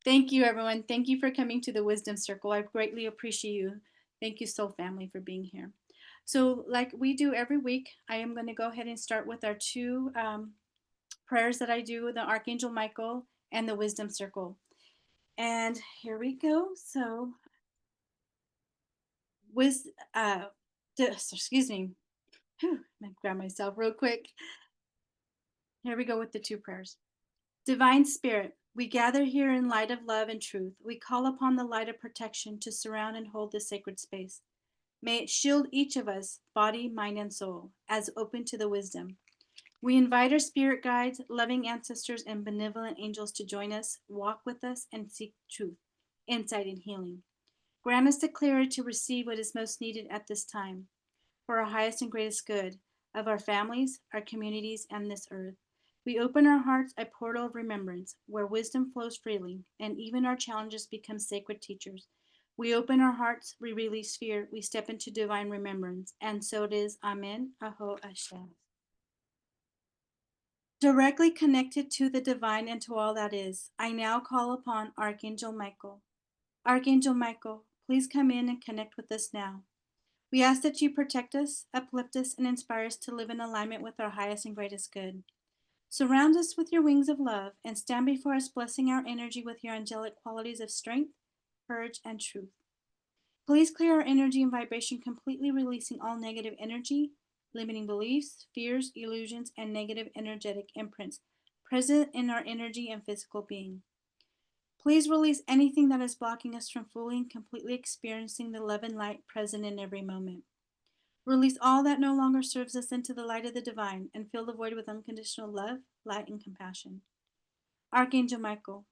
Thank you, everyone. Thank you for coming to the Wisdom Circle. I greatly appreciate you. Thank you, Soul Family, for being here. So, like we do every week, I am going to go ahead and start with our two prayers that I do, the Archangel Michael and the Wisdom Circle. And here we go. So, with, uh, excuse me. Whew, let me grab myself real quick. Here we go with the two prayers. Divine Spirit, we gather here in light of love and truth. We call upon the light of protection to surround and hold this sacred space. May it shield each of us, body, mind, and soul, as open to the wisdom. We invite our spirit guides, loving ancestors, and benevolent angels to join us, walk with us, and seek truth, insight, and healing. Grant us the clarity to receive what is most needed at this time for our highest and greatest good of our families, our communities, and this earth. We open our hearts a portal of remembrance where wisdom flows freely and even our challenges become sacred teachers. We open our hearts, we release fear, we step into divine remembrance. And so it is. Amen. Aho Asher. Directly connected to the divine and to all that is, I now call upon Archangel Michael. Archangel Michael, please come in and connect with us now. We ask that you protect us, uplift us, and inspire us to live in alignment with our highest and greatest good. Surround us with your wings of love and stand before us, blessing our energy with your angelic qualities of strength, courage, and truth. Please clear our energy and vibration, completely releasing all negative energy, limiting beliefs, fears, illusions, and negative energetic imprints present in our energy and physical being. Please release anything that is blocking us from fully and completely experiencing the love and light present in every moment. Release all that no longer serves us into the light of the divine and fill the void with unconditional love, light, and compassion. Archangel Michael,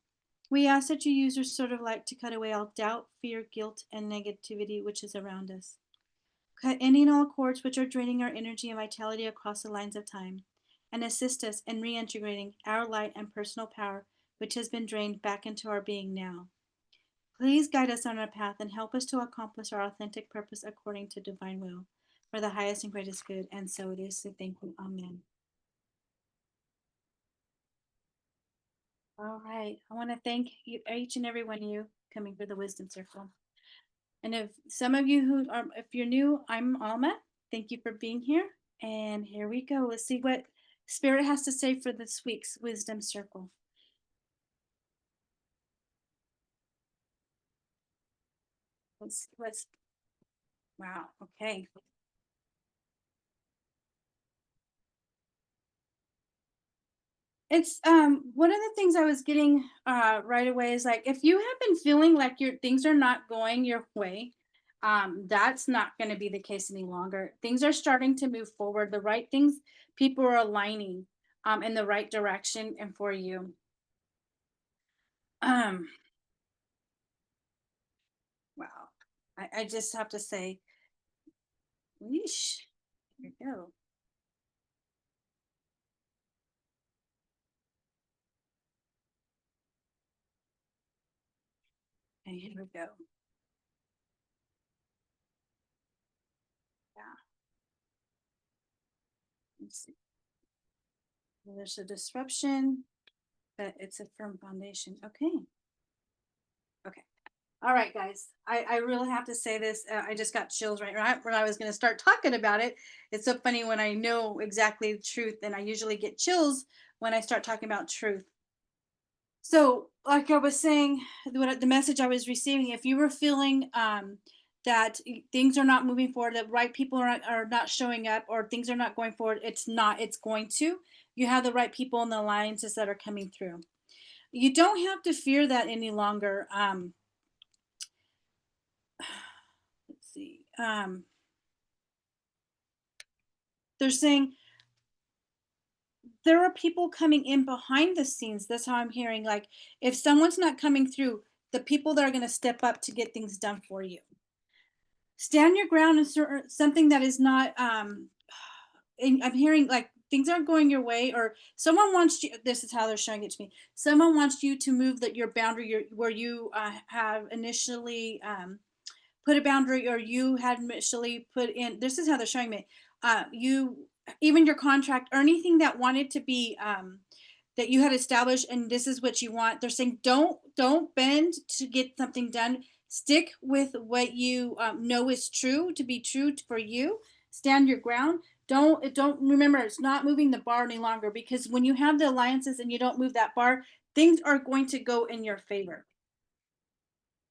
we ask that you use your sword of light to cut away all doubt, fear, guilt, and negativity which is around us. Cut any and all cords which are draining our energy and vitality across the lines of time, and assist us in reintegrating our light and personal power which has been drained back into our being now. Please guide us on our path and help us to accomplish our authentic purpose according to divine will, for the highest and greatest good. And so it is. So thank you. Amen. All right. I want to thank you, each and every one of you coming for the Wisdom Circle. And if some of you who are, if you're new, I'm Alma. Thank you for being here. And here we go. Let's see what Spirit has to say for this week's Wisdom Circle. Let's, wow. Okay. It's one of the things I was getting right away is like if you have been feeling like your things are not going your way, that's not going to be the case any longer. Things are starting to move forward. The right things, people are aligning in the right direction and for you. Um, wow. I just have to say, yeesh. Here we go. Okay, here we go. Yeah. Let's see. There's a disruption, but it's a firm foundation. Okay. Okay. All right, guys. I really have to say this. I just got chills right when I was going to start talking about it. It's so funny when I know exactly the truth, and I usually get chills when I start talking about truth. So, like I was saying, what the message I was receiving, if you were feeling that things are not moving forward, that right people are not showing up, or things are not going forward, it's not. It's going to. You have the right people in the alliances that are coming through. You don't have to fear that any longer. Let's see. They're saying there are people coming in behind the scenes. That's how I'm hearing. Like, if someone's not coming through, the people that are going to step up to get things done for you. Stand your ground and something that is not. And I'm hearing like things aren't going your way, or someone wants you. This is how they're showing it to me. Someone wants you to move that your boundary, where you have initially put a boundary, or you had initially put in. This is how they're showing me. You even your contract or anything that wanted to be that you had established and this is what you want. They're saying don't bend to get something done. Stick with what you know is true to be true for you. Stand your ground. Don't remember, it's not moving the bar any longer, because when you have the alliances and you don't move that bar, things are going to go in your favor.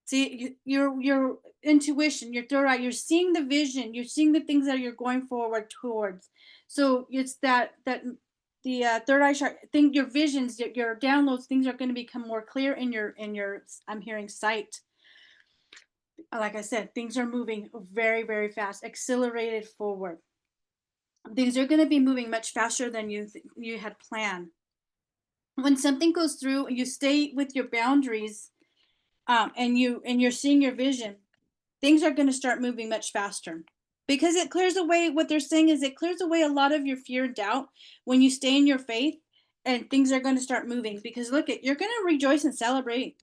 See, your intuition, your third eye, you're seeing the vision, you're seeing the things that you're going forward towards. So it's that the third eye chart. Think your visions, your downloads, things are going to become more clear in your. I'm hearing sight. Like I said, things are moving very very fast, accelerated forward. Things are going to be moving much faster than you had planned. When something goes through, you stay with your boundaries, and you're seeing your vision, things are going to start moving much faster, because it clears away. What they're saying is it clears away a lot of your fear and doubt when you stay in your faith, and things are going to start moving, because look at, you're going to rejoice and celebrate.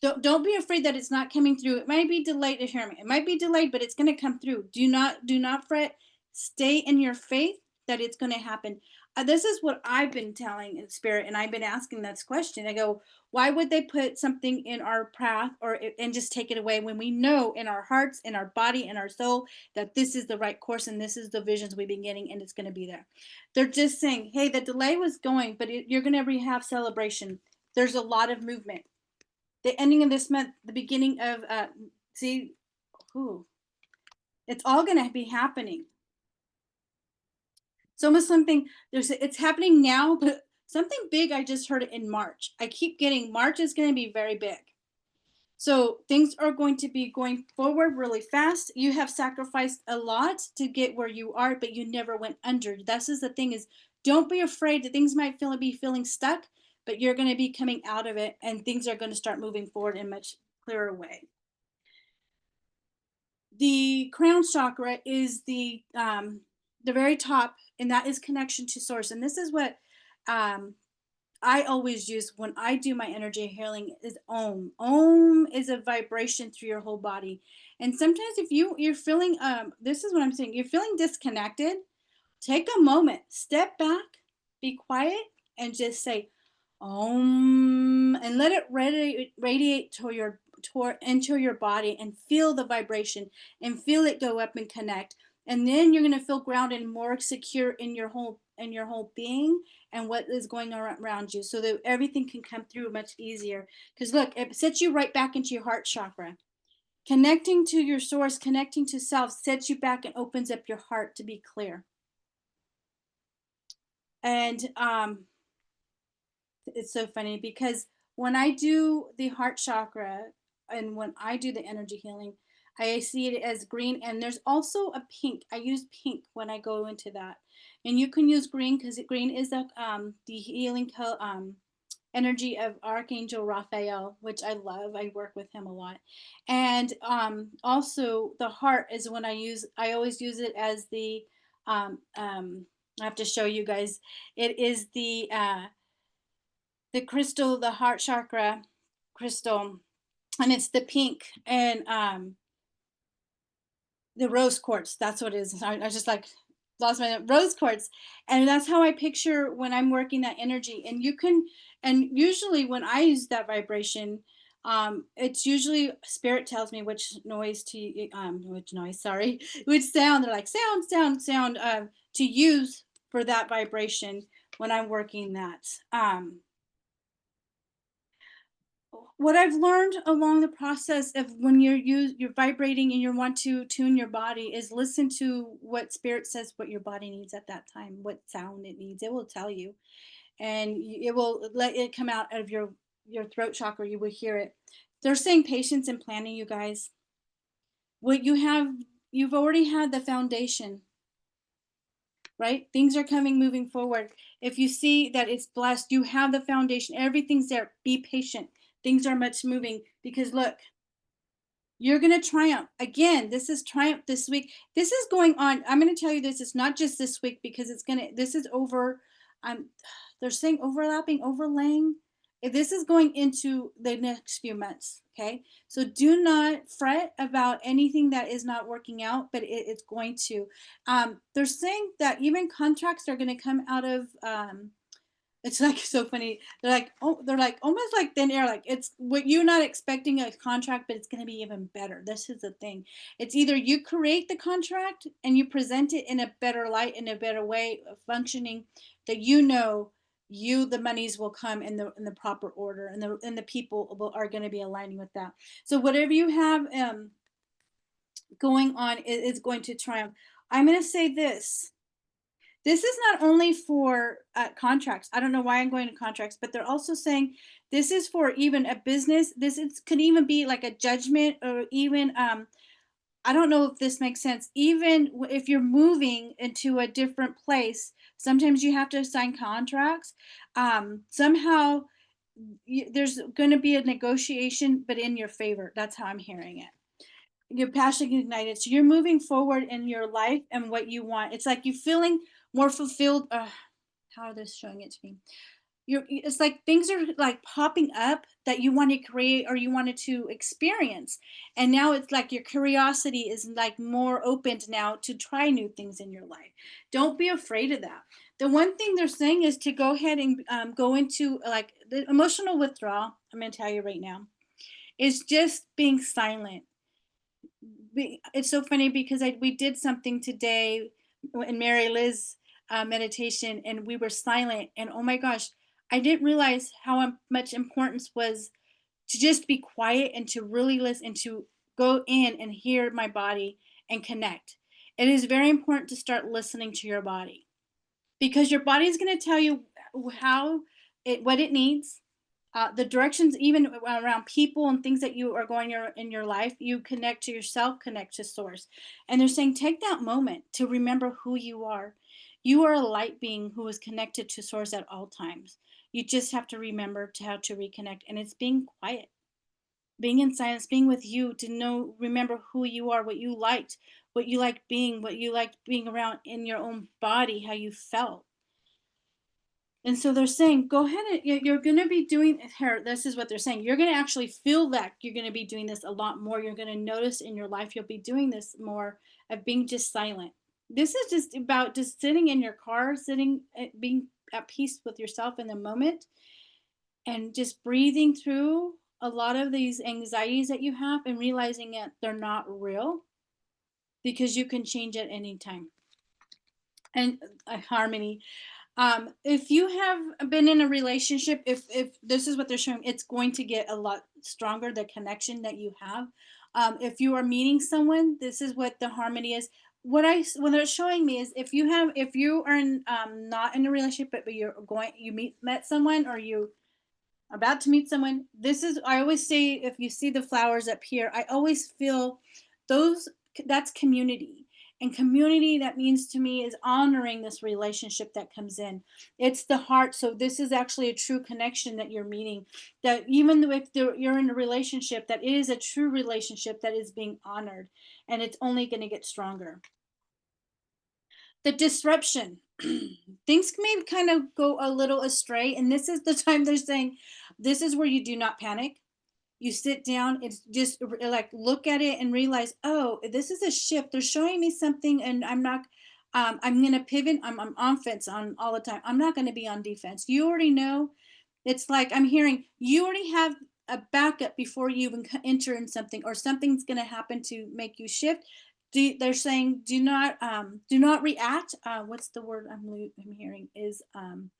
Don't be afraid that it's not coming through. It might be delayed. Hear me, it might be delayed, but it's going to come through. Do not fret. Stay in your faith that it's going to happen. This is what I've been telling in spirit, and I've been asking this question. I go, why would they put something in our path, and just take it away, when we know in our hearts, in our body, in our soul, that this is the right course and this is the visions we've been getting, and it's going to be there. They're just saying, hey, the delay was going, but you're going to have celebration. There's a lot of movement. The ending of this month, the beginning of see, who, it's all going to be happening. It's almost something, it's happening now, but something big. I just heard it in March. I keep getting March is going to be very big. So things are going to be going forward really fast. You have sacrificed a lot to get where you are, but you never went under. This is the thing, is don't be afraid that things might be feeling stuck, but you're going to be coming out of it, and things are going to start moving forward in a much clearer way. The crown chakra is the very top, and that is connection to source. And this is what um, I always use when I do my energy healing, is Om. Om is a vibration through your whole body. And sometimes if you're feeling this is what I'm saying, you're feeling disconnected, take a moment, step back, be quiet, and just say Om, and let it radiate into your body, and feel the vibration, and feel it go up and connect. And then you're going to feel grounded and more secure in your whole being, and what is going on around you, so that everything can come through much easier. Because look, it sets you right back into your heart chakra. Connecting to your source, connecting to self, sets you back and opens up your heart to be clear. And it's so funny, because when I do the heart chakra and when I do the energy healing, I see it as green, and there's also a pink. I use pink when I go into that, and you can use green, because green is the healing energy of Archangel Raphael, which I love. I work with him a lot. And also the heart is when I always use it as the I have to show you guys. It is the crystal, the heart chakra crystal, and it's the pink, and the rose quartz. That's what it is. I just like lost my rose quartz, and that's how I picture when I'm working that energy. And you can, and usually when I use that vibration, it's usually spirit tells me which noise to which noise, sorry, which sound. They're like sound to use for that vibration when I'm working that. What I've learned along the process of when you're vibrating and you want to tune your body, is listen to what spirit says, what your body needs at that time, what sound it needs. It will tell you, and it will let it come out of your throat chakra. You will hear it. They're saying patience and planning, you guys. What you've already had the foundation, right? Things are coming, moving forward. If you see that it's blessed, you have the foundation, everything's there. Be patient. Things are much moving, because look, you're going to triumph. Again, this is triumph this week. This is going on. I'm going to tell you this. It's not just this week, because this is over. They're saying overlapping, overlaying. This is going into the next few months. Okay. So do not fret about anything that is not working out, but it's going to. They're saying that even contracts are going to come out of It's like so funny. They're like, oh, they're like almost like thin air. Like it's what you're not expecting a contract, but it's going to be even better. This is the thing. It's either you create the contract and you present it in a better light, in a better way of functioning, that the monies will come in the proper order, and the people are going to be aligning with that. So whatever you have going on is going to triumph. I'm going to say this. This is not only for contracts. I don't know why I'm going to contracts, but they're also saying this is for even a business. Could even be like a judgment, or even I don't know if this makes sense. Even if you're moving into a different place, sometimes you have to sign contracts. Somehow there's going to be a negotiation, but in your favor. That's how I'm hearing it. Your passion ignited, so you're moving forward in your life and what you want. It's like you're feeling more fulfilled. How are they showing it to me? It's like things are like popping up that you want to create or you wanted to experience, and now it's like your curiosity is like more opened now to try new things in your life. Don't be afraid of that. The one thing they're saying is to go ahead and go into like the emotional withdrawal. I'm going to tell you right now is just being silent. It's so funny because we did something today in Mary Liz meditation, and we were silent, and oh my gosh, I didn't realize how much importance was to just be quiet and to really listen, and to go in and hear my body and connect. It is very important to start listening to your body, because your body is going to tell you how what it needs, the directions, even around people and things that you are going in your life. You connect to yourself, connect to source, and they're saying take that moment to remember who you are. You are a light being who is connected to source at all times. You just have to remember to how to reconnect, and it's being quiet, being in silence, being with you, to know, remember who you are, what you liked being, what you liked being around in your own body, how you felt. And so they're saying, go ahead and you're going to be doing here. This is what they're saying. You're going to actually feel that you're going to be doing this a lot more. You're going to notice in your life, you'll be doing this more, of being just silent. This is just about just sitting in your car, being at peace with yourself in the moment, and just breathing through a lot of these anxieties that you have, and realizing that they're not real, because you can change at any time. And harmony. If you have been in a relationship, if this is what they're showing, it's going to get a lot stronger, the connection that you have. If you are meeting someone, this is what the harmony is. What they're showing me is, if you are not in a relationship, but you met someone, or you about to meet someone, this is, I always say, if you see the flowers up here, I always feel those, that's community. And community, that means to me, is honoring this relationship that comes in. It's the heart. So this is actually a true connection that you're meeting, that even though if you're in a relationship, that it is a true relationship that is being honored, and it's only going to get stronger. The disruption. Things may kind of go a little astray, and this is the time they're saying, this is where you do not panic. You sit down, it's just like look at it and realize, oh, this is a shift. They're showing me something, and I'm gonna pivot. I'm on offense on all the time. I'm not gonna be on defense. You already know. It's like I'm hearing you already have a backup before you even enter in something, or something's gonna happen to make you shift. They're saying do not react. What's the word I'm hearing is I'm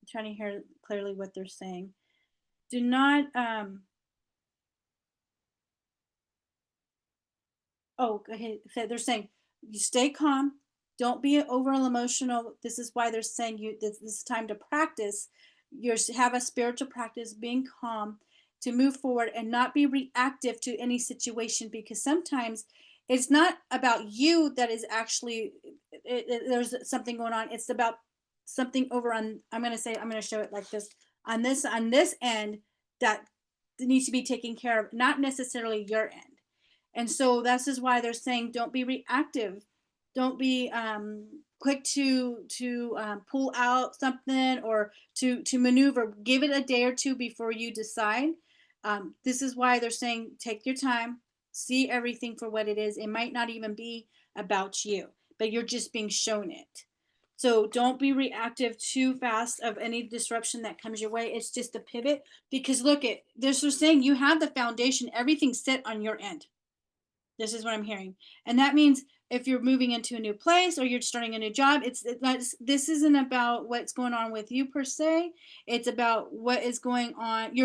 trying to hear clearly what they're saying. Do not Oh, okay. So they're saying you stay calm. Don't be over emotional. This is why they're saying this is time to practice. You have a spiritual practice, being calm, to move forward and not be reactive to any situation, because sometimes it's not about you that is actually there's something going on. It's about something over on. I'm going to show it like this, on this end, that needs to be taken care of, not necessarily your end. And so this is why they're saying don't be reactive, don't be quick to pull out something, or to maneuver. Give it a day or two before you decide. This is why they're saying take your time, see everything for what it is. It might not even be about you, but you're just being shown it. So don't be reactive too fast of any disruption that comes your way. It's just a pivot, because look at this. They're saying you have the foundation, everything's set on your end. This is what I'm hearing. And that means if you're moving into a new place or you're starting a new job, this isn't about what's going on with you per se. It's about what is going on.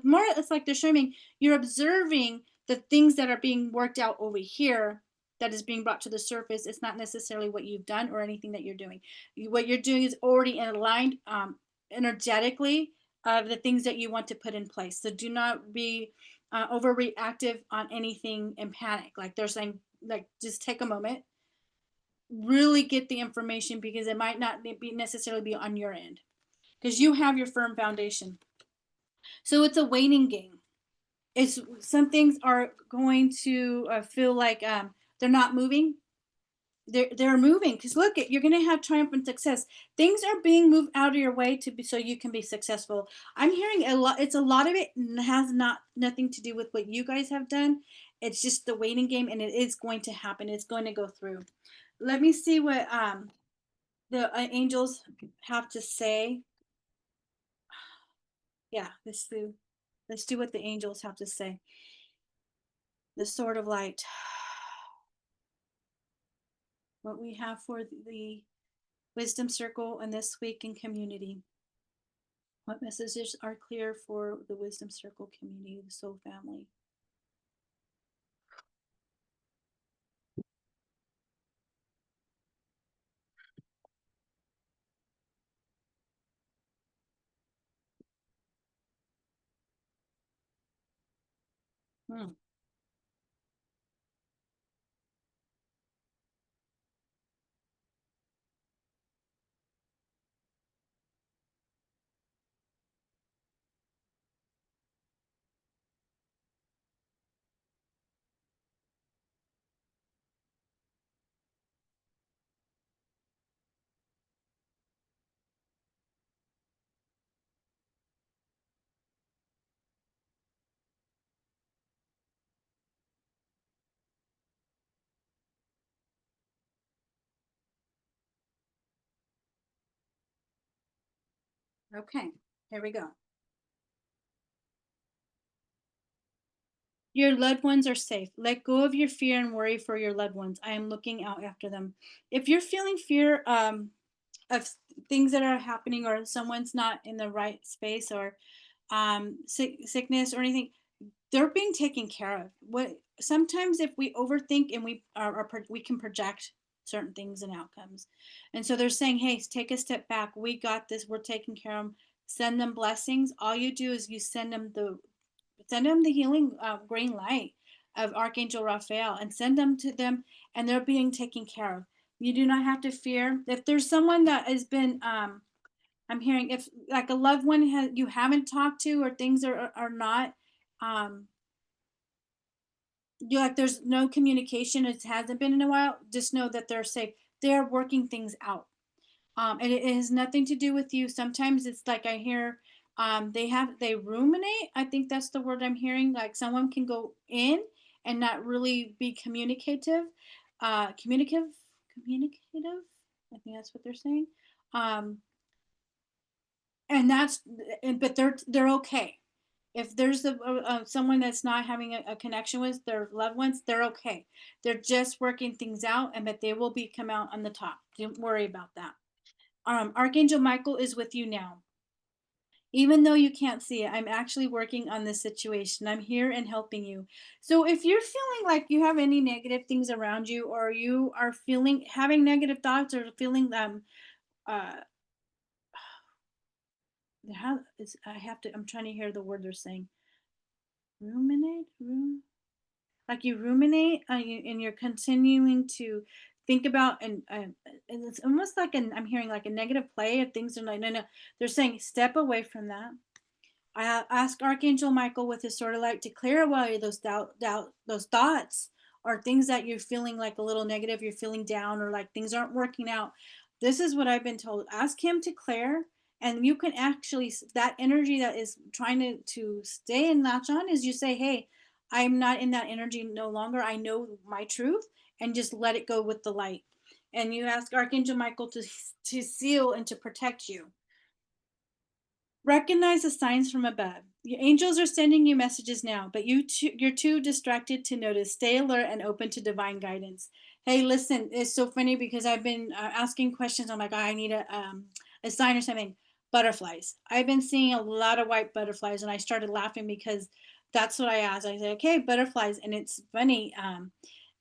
More, it's like they're showing me you're observing the things that are being worked out over here, that is being brought to the surface. It's not necessarily what you've done or anything that you're doing. What you're doing is already aligned energetically of the things that you want to put in place. So do not be overreactive on anything and panic. Like they're saying, like just take a moment, really get the information, because it might not be necessarily be on your end, because you have your firm foundation. So it's a waiting game. It's some things are going to feel like they're not moving. They're moving, because look at, you're going to have triumphant success. Things are being moved out of your way to be, so you can be successful. I'm hearing a lot. It's a lot of it has nothing to do with what you guys have done. It's just the waiting game, and it is going to happen. It's going to go through. Let me see what the angels have to say. Yeah, let's do what the angels have to say. The sword of light. What we have for the wisdom circle in this week in community. What messages are clear for the wisdom circle community, the soul family? Hmm. Okay, here we go. Your loved ones are safe. Let go of your fear and worry for your loved ones. I am looking out after them. If you're feeling fear of things that are happening, or someone's not in the right space, or sickness or anything, they're being taken care of. What sometimes if we overthink and we can project certain things and outcomes, and so they're saying, hey, take a step back. We got this. We're taking care of them. Send them blessings. All you do is you send them the healing green light of Archangel Raphael, and send them to them, and they're being taken care of. You do not have to fear. If there's someone that has been I'm hearing, if like a loved one you haven't talked to, or things are not um you like there's no communication, it hasn't been in a while, just know that they're safe. They're working things out. And it has nothing to do with you. Sometimes it's like I hear they ruminate. I think that's the word I'm hearing. Like someone can go in and not really be communicative. Communicative. I think that's what they're saying. Um, and that's but they're okay. If there's someone that's not having a connection with their loved ones, they're okay. They're just working things out, and but they will be come out on the top. Don't worry about that. Archangel Michael is with you now. Even though you can't see it, I'm actually working on this situation. I'm here and helping you. So if you're feeling like you have any negative things around you, or you are feeling having negative thoughts, or feeling uh how is I have to I'm trying to hear the word they're saying. Ruminate? Like you ruminate, and you're continuing to think about, and it's almost like I'm hearing like a negative play of things. Are like, no, no, they're saying step away from that. I ask Archangel Michael with his sword of light to clear away those those thoughts, or things that you're feeling like a little negative, you're feeling down, or like things aren't working out. This is what I've been told. Ask him to clear, and you can actually, that energy that is trying to stay and latch on, is you say, hey, I'm not in that energy no longer. I know my truth, and just let it go with the light. and you ask Archangel Michael to seal and to protect you. Recognize the signs from above. Your angels are sending you messages now, but you're too distracted to notice. Stay alert and open to divine guidance. Hey, listen, it's so funny because I've been asking questions. I'm like, oh, I need a sign or something. Butterflies. I've been seeing a lot of white butterflies, and I started laughing because that's what I asked. I said, okay, butterflies, and it's funny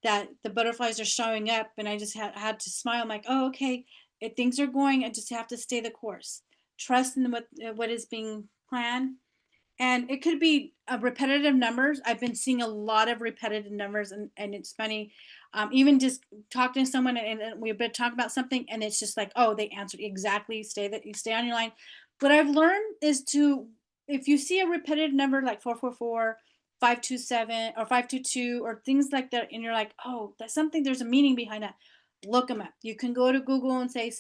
that the butterflies are showing up, and I just had to smile. I'm like, oh, okay, if things are going, I just have to stay the course, trust in what is being planned. And it could be repetitive numbers. I've been seeing a lot of repetitive numbers, and it's funny. Even just talking to someone, and we've been talking about something, and it's just like, oh, they answered exactly. Stay that you stay on your line. What I've learned is to, if you see a repetitive number like 444, 527, or 522, or things like that, and you're like, oh, that's something. There's a meaning behind that. Look them up. You can go to Google and say,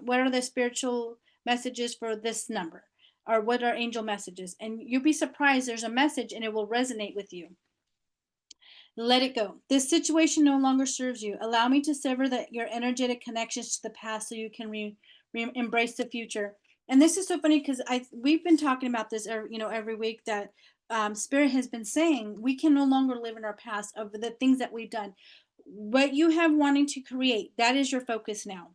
what are the spiritual messages for this number, or what are angel messages, and you'll be surprised there's a message and it will resonate with you. Let it go. This situation no longer serves you. Allow me to sever your energetic connections to the past so you can embrace the future. And this is so funny because we've been talking about this every week, that spirit has been saying we can no longer live in our past of the things that we've done. What you have wanting to create, that is your focus now.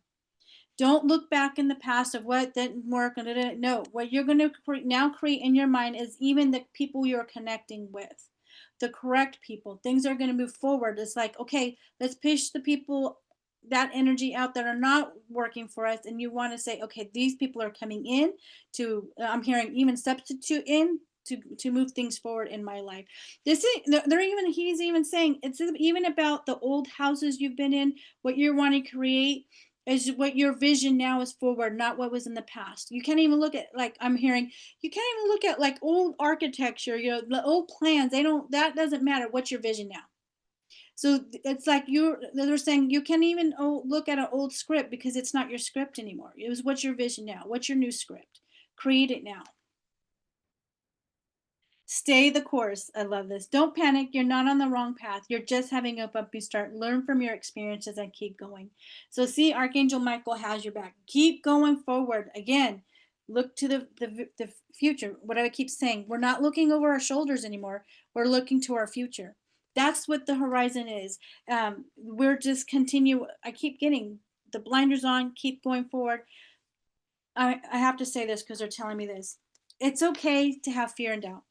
Don't look back in the past of what didn't work. No, what you're going to now create in your mind is even the people you're connecting with, the correct people. Things are going to move forward. It's like, okay, let's push the people, that energy out that are not working for us. And you want to say, okay, these people are coming in to, I'm hearing even substitute in to move things forward in my life. This is, they're even, he's even saying it's even about the old houses you've been in, what you're wanting to create is what your vision now is forward, not what was in the past. You can't even look at, like I'm hearing, you can't even look at like old architecture, the old plans. That doesn't matter. What's your vision now? So it's like they're saying you can't even look at an old script because it's not your script anymore. It was, what's your vision now? What's your new script? Create it now. Stay the course. I love this. Don't panic. You're not on the wrong path. You're just having a bumpy start. Learn from your experiences and keep going. So, see, Archangel Michael has your back. Keep going forward. Again, look to the future. What I keep saying, we're not looking over our shoulders anymore. We're looking to our future. That's what the horizon is. We're just continue. I keep getting the blinders on. Keep going forward. I have to say this because they're telling me this. It's okay to have fear and doubt.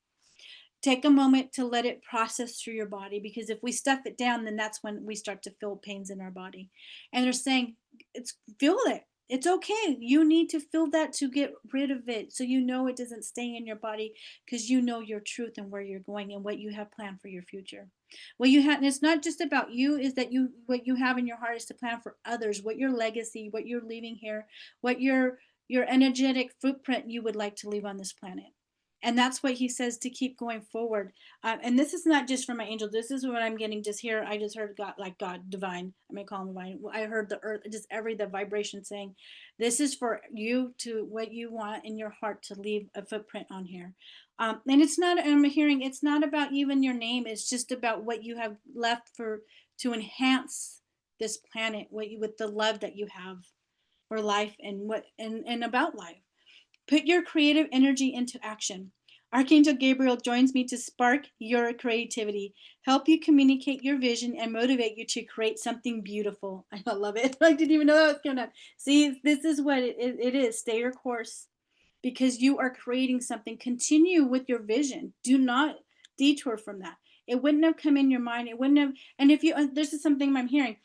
Take a moment to let it process through your body, because if we stuff it down, then that's when we start to feel pains in our body. And they're saying, it's feel it. It's okay. You need to feel that to get rid of it, so you know it doesn't stay in your body, because you know your truth and where you're going and what you have planned for your future. What you have, and it's not just about you, is that you, what you have in your heart is to plan for others, what your legacy, what you're leaving here, what your energetic footprint you would like to leave on this planet. And that's what he says, to keep going forward. And this is not just from my angel. This is what I'm getting just here. I just heard God, like God, divine. I'm gonna call him divine. I heard the earth, just the vibration saying, this is for you, to what you want in your heart to leave a footprint on here. And it's not. I'm hearing it's not about even your name. It's just about what you have left for, to enhance this planet. What you, with the love that you have for life, and what and about life. Put your creative energy into action. Archangel Gabriel joins me to spark your creativity, help you communicate your vision, and motivate you to create something beautiful. I love it. I didn't even know that was going to. See, this is what it is. Stay your course, because you are creating something. Continue with your vision. Do not detour from that. It wouldn't have come in your mind. It wouldn't have. And if you, this is something I'm hearing.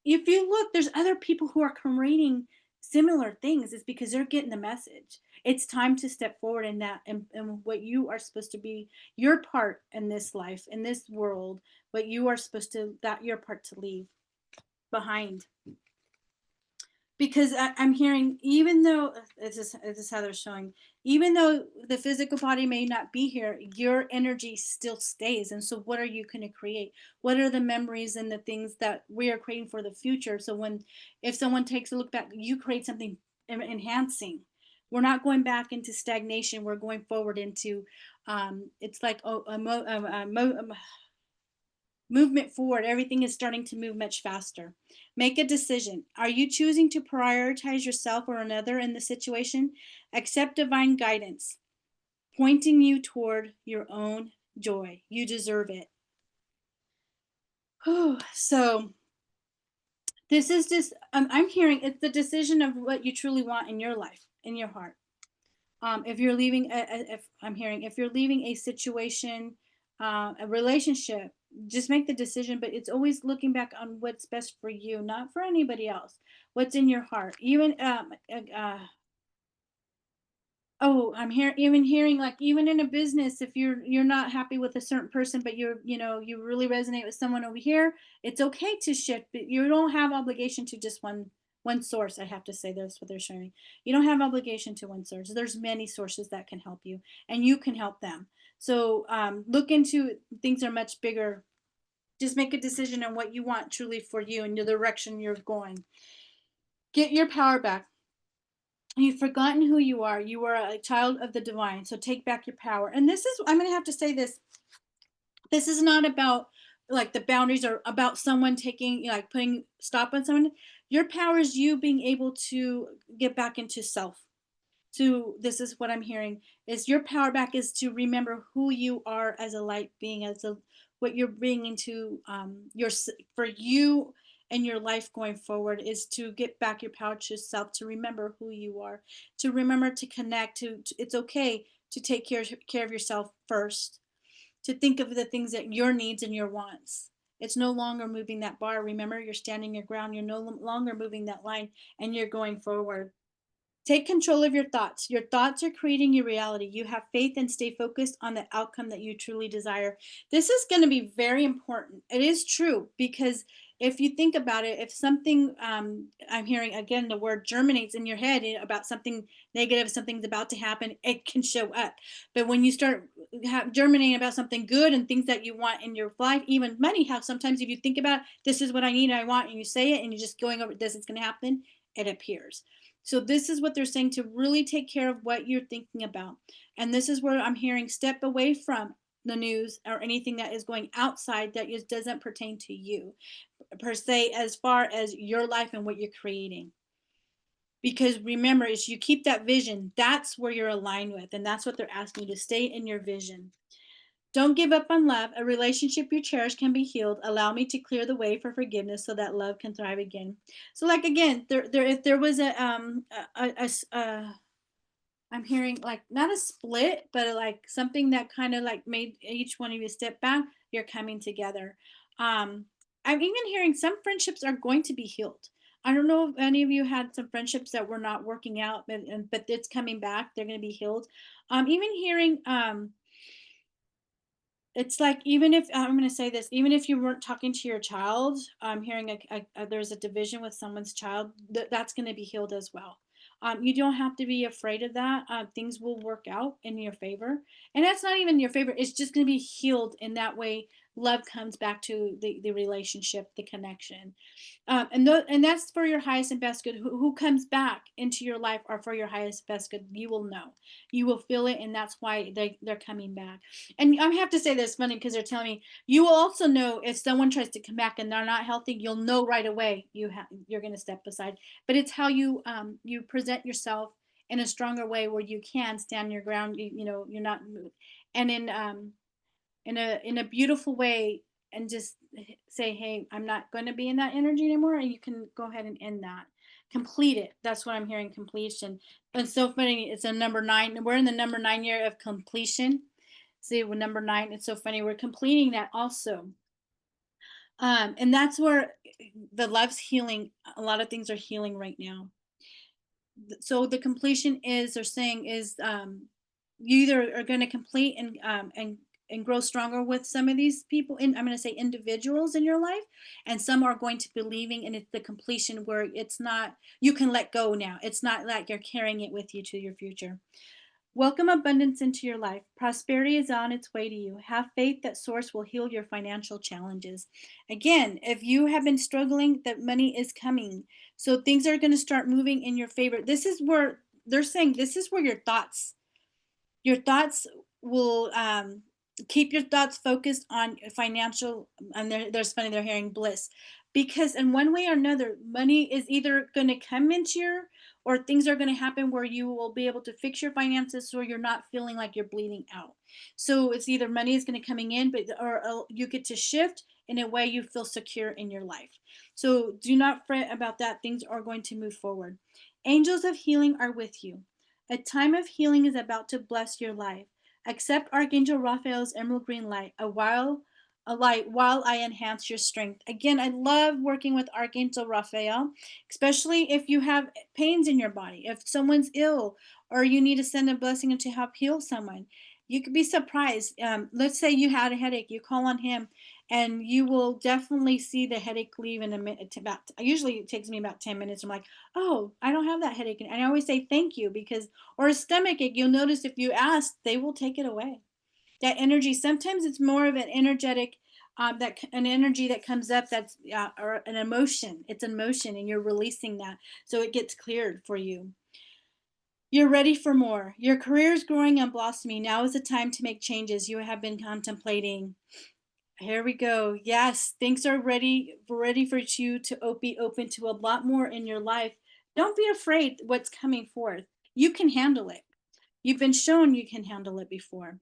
If you look, there's other people who are creating similar things. It's because they're getting the message. It's time to step forward in that, and what you are supposed to be, your part in this life, in this world, what you are supposed to, that your part to leave behind. Because I'm hearing, even though this is how they're showing, even though the physical body may not be here, your energy still stays. And so what are you going to create? What are the memories and the things that we are creating for the future? So when, if someone takes a look back, you create something enhancing. We're not going back into stagnation. We're going forward into, it's like, movement forward. Everything is starting to move much faster. Make a decision. Are you choosing to prioritize yourself or another in the situation? Accept divine guidance, pointing you toward your own joy. You deserve it. So, this is just, I'm hearing it's the decision of what you truly want in your life, in your heart. If you're leaving, if I'm hearing, if you're leaving a situation, a relationship, just make the decision. But it's always looking back on what's best for you, not for anybody else. What's in your heart. Oh, I'm here even hearing, like, even in a business, if you're not happy with a certain person, but you really resonate with someone over here, it's okay to shift, but you don't have obligation to just one source. I have to say that's what they're sharing. You don't have obligation to one source. There's many sources that can help you, and you can help them. So look into things are much bigger. Just make a decision on what you want truly for you and the direction you're going. Get your power back. You've forgotten who you are. You are a child of the divine. So take back your power. And this is, I'm going to have to say this. This is not about like the boundaries or about someone taking, like putting stop on someone. Your power is you being able to get back into self. To this is what I'm hearing is your power back is to remember who you are as a light being, as a what you're bringing to your for you and your life going forward is to get back your power to yourself, to remember who you are, to remember to connect to it's okay to take care of yourself first, to think of the things that your needs and your wants. It's no longer moving that bar. Remember, you're standing your ground. You're no longer moving that line, and you're going forward. Take control of your thoughts. Your thoughts are creating your reality. You have faith and stay focused on the outcome that you truly desire. This is going to be very important. It is true because if you think about it, if something, I'm hearing again the word germinates in your head about something negative, something's about to happen, it can show up. But when you start germinating about something good and things that you want in your life, even money, how sometimes if you think about this is what I need, I want, and you say it and you're just going over this, it's going to happen, it appears. So this is what they're saying to really take care of what you're thinking about. And this is where I'm hearing step away from the news or anything that is going outside that just doesn't pertain to you per se as far as your life and what you're creating. Because remember, as you keep that vision, that's where you're aligned with. And that's what they're asking you to stay in your vision. Don't give up on love. A relationship you cherish can be healed. Allow me to clear the way for forgiveness so that love can thrive again. So, like again, if there was I'm hearing like not a split, but like something that kind of like made each one of you step back. You're coming together. Um, I'm even hearing some friendships are going to be healed. I don't know if any of you had some friendships that were not working out, but it's coming back. They're going to be healed. Even hearing it's like even if I'm going to say this, even if you weren't talking to your child, I'm hearing there's a division with someone's child that's going to be healed as well. You don't have to be afraid of that. Things will work out in your favor, and that's not even your favor. It's just going to be healed in that way. Love comes back to the relationship, the connection. And that's for your highest and best good. Who comes back into your life are for your highest best good. You will know, you will feel it, and that's why they're coming back. And I have to say this funny because they're telling me you will also know if someone tries to come back and they're not healthy. You'll know right away you're going to step aside. But it's how you present yourself in a stronger way where you can stand your ground. You're not, and in a beautiful way, and just say, hey, I'm not going to be in that energy anymore, and you can go ahead and end that, complete it. That's what I'm hearing, completion. It's so funny, it's a number 9, we're in the number 9 year of completion. See, with number 9, it's so funny, we're completing that also. And that's where the love's healing, a lot of things are healing right now. So the completion is they're saying is you either are going to complete and grow stronger with some of these people, and I'm going to say individuals in your life, and some are going to be leaving, and it's the completion where it's not, you can let go now. It's not like you're carrying it with you to your future. Welcome abundance into your life. Prosperity is on its way to you. Have faith that source will heal your financial challenges. Again, if you have been struggling, that money is coming. So things are going to start moving in your favor. This is where they're saying this is where your thoughts will Keep your thoughts focused on financial, and there's funny they're hearing bliss, because in one way or another money is either going to come into your, or things are going to happen where you will be able to fix your finances so you're not feeling like you're bleeding out. So it's either money is going to coming in, but or you get to shift in a way you feel secure in your life. So do not fret about that. Things are going to move forward. Angels of healing are with you. A time of healing is about to bless your life. Accept Archangel Raphael's emerald green light, a light while I enhance your strength. Again, I love working with Archangel Raphael, especially if you have pains in your body, if someone's ill, or you need to send a blessing to help heal someone. You could be surprised. Let's say you had a headache, you call on him, and you will definitely see the headache leave in a minute. About usually it takes me about 10 minutes. I'm like, oh, I don't have that headache, and I always say thank you because, or a stomach ache, you'll notice if you ask, they will take it away. That energy, sometimes it's more of an energetic, that an energy that comes up that's or an emotion. It's an emotion, and you're releasing that, so it gets cleared for you. You're ready for more. Your career is growing and blossoming. Now is the time to make changes you have been contemplating. Here we go. Yes, things are ready for you to be open to a lot more in your life. Don't be afraid what's coming forth. You can handle it. You've been shown you can handle it before.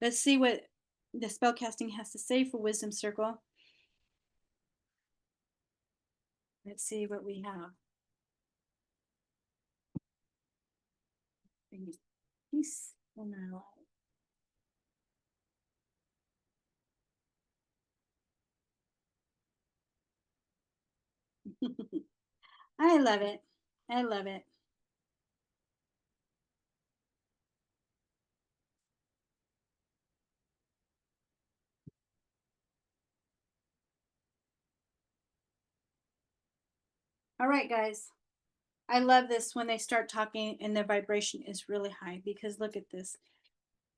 Let's see what the spellcasting has to say for Wisdom Circle. Let's see what we have. Peace in our life. I love it. I love it. All right, guys. I love this when they start talking and their vibration is really high, because look at this.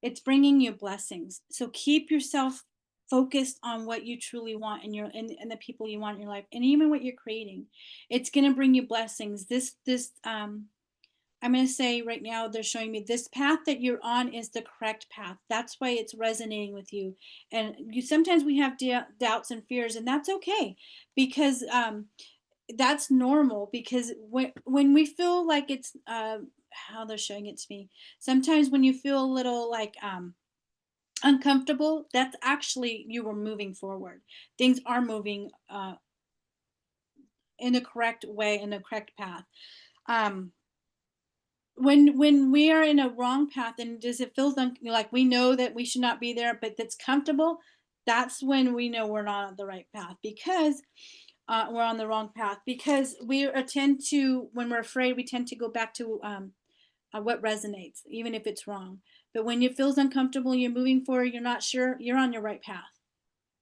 It's bringing you blessings. So keep yourself focused on what you truly want in your, and the people you want in your life, and even what you're creating. It's going to bring you blessings. This I'm going to say right now, they're showing me this path that you're on is the correct path. That's why it's resonating with you. And you sometimes we have doubts and fears, and that's okay, because that's normal. Because when we feel like it's how they're showing it to me, sometimes when you feel a little like uncomfortable, that's actually you were moving forward. Things are moving in the correct way, in the correct path. um when we are in a wrong path, and does it feel like we know that we should not be there, but that's comfortable, that's when we know we're not on the right path, because we're on the wrong path, because we tend to, when we're afraid, we tend to go back to what resonates, even if it's wrong. But when it feels uncomfortable, you're moving forward, you're not sure, you're on your right path.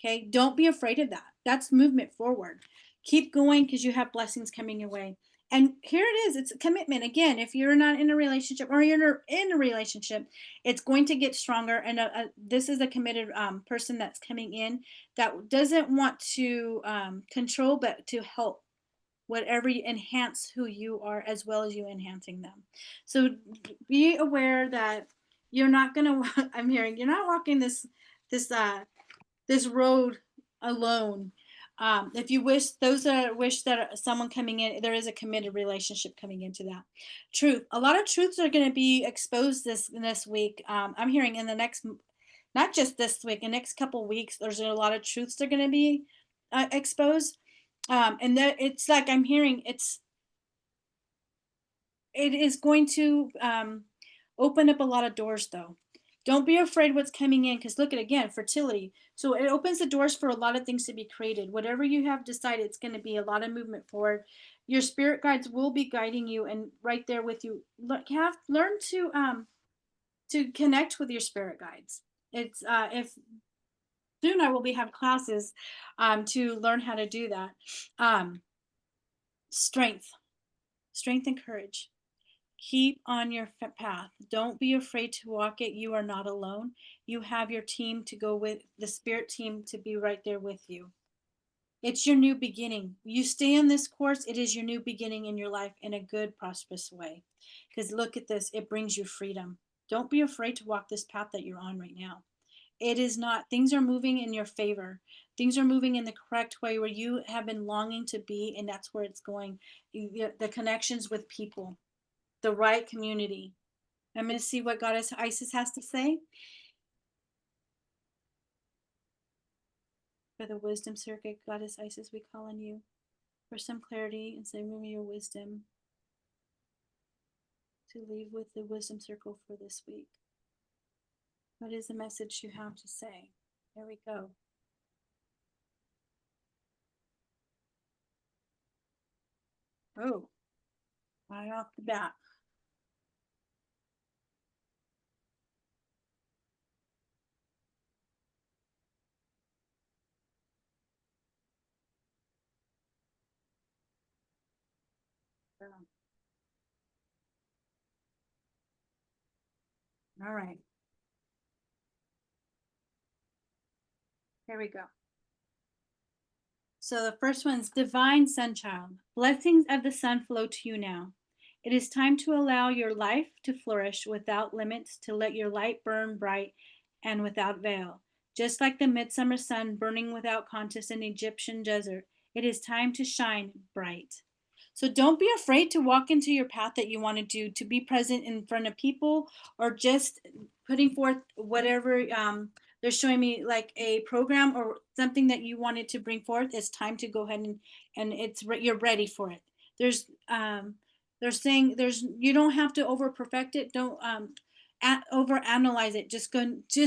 Okay, don't be afraid of that. That's movement forward. Keep going, because you have blessings coming your way. And here it is, it's a commitment. Again, if you're not in a relationship, or you're in a relationship, it's going to get stronger. And this is a committed person that's coming in, that doesn't want to control, but to help, whatever you enhance who you are, as well as you enhancing them. So be aware that you're not going to, I'm hearing, you're not walking this this road alone. If you wish, those that wish that someone coming in, there is a committed relationship coming into that. Truth. A lot of truths are going to be exposed this week. I'm hearing in the next, not just this week, in the next couple weeks, there's a lot of truths that are going to be exposed. And that it's like I'm hearing it is going to open up a lot of doors, though. Don't be afraid what's coming in, because look at, again, fertility. So it opens the doors for a lot of things to be created. Whatever you have decided, it's going to be a lot of movement forward. Your spirit guides will be guiding you and right there with you. Learn to connect with your spirit guides. It's if soon I will be have classes to learn how to do that. Um, strength, strength and courage. Keep on your path. Don't be afraid to walk it. You are not alone. You have your team to go with, the spirit team to be right there with you. It's your new beginning. You stay on this course, it is your new beginning in your life in a good, prosperous way. Because look at this, it brings you freedom. Don't be afraid to walk this path that you're on right now. It is not. Things are moving in your favor. Things are moving in the correct way where you have been longing to be, and that's where it's going. The connections with people, the right community. I'm going to see what Goddess Isis has to say for the wisdom circuit. Goddess Isis, we call on you for some clarity and some of your wisdom to leave with the wisdom circle for this week. What is the message you have to say? There we go. Oh, right off the bat. All right, here we go. So the first one is Divine Sunchild. Blessings of the sun flow to you now. It is time to allow your life to flourish without limits, to let your light burn bright and without veil. Just like the midsummer sun burning without contest in the Egyptian desert, it is time to shine bright. So don't be afraid to walk into your path that you want to do, to be present in front of people, or just putting forth whatever they're showing me, like a program or something that you wanted to bring forth. It's time to go ahead and you're ready for it. There's they're saying there's you don't have to over perfect it. Don't over analyze it. Just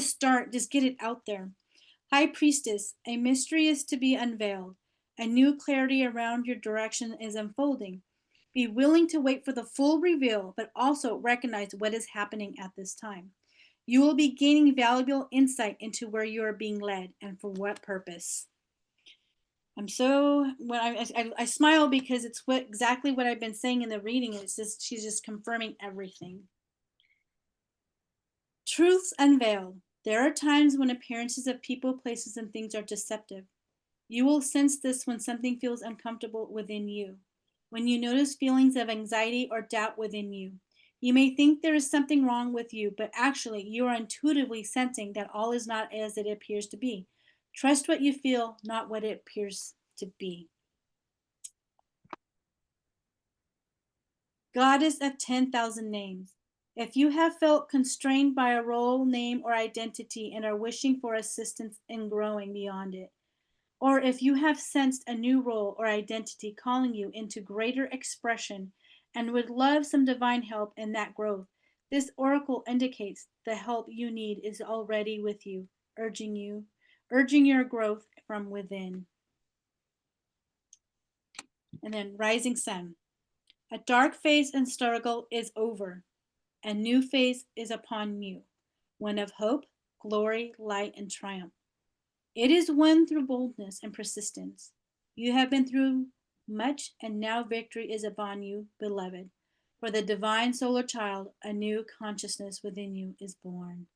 start, just get it out there. High Priestess, a mystery is to be unveiled. A new clarity around your direction is unfolding. Be willing to wait for the full reveal, but also recognize what is happening at this time. You will be gaining valuable insight into where you are being led and for what purpose. I'm so when I smile because it's exactly what I've been saying in the reading. It's just she's just confirming everything. Truths unveiled. There are times when appearances of people, places, and things are deceptive. You will sense this when something feels uncomfortable within you, when you notice feelings of anxiety or doubt within you. You may think there is something wrong with you, but actually, you are intuitively sensing that all is not as it appears to be. Trust what you feel, not what it appears to be. Goddess of 10,000 names. If you have felt constrained by a role, name, or identity and are wishing for assistance in growing beyond it, or if you have sensed a new role or identity calling you into greater expression and would love some divine help in that growth, this oracle indicates the help you need is already with you, urging your growth from within. And then rising sun. A dark phase and struggle is over. A new phase is upon you, one of hope, glory, light, and triumph. It is won through boldness and persistence. You have been through much, and now victory is upon you, beloved. For the divine solar child, a new consciousness within you is born.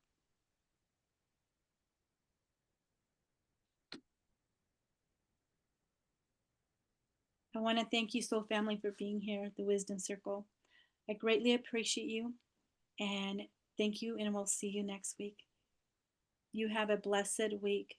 I want to thank you, Soul Family, for being here at the Wisdom Circle. I greatly appreciate you, and thank you, and we'll see you next week. You have a blessed week.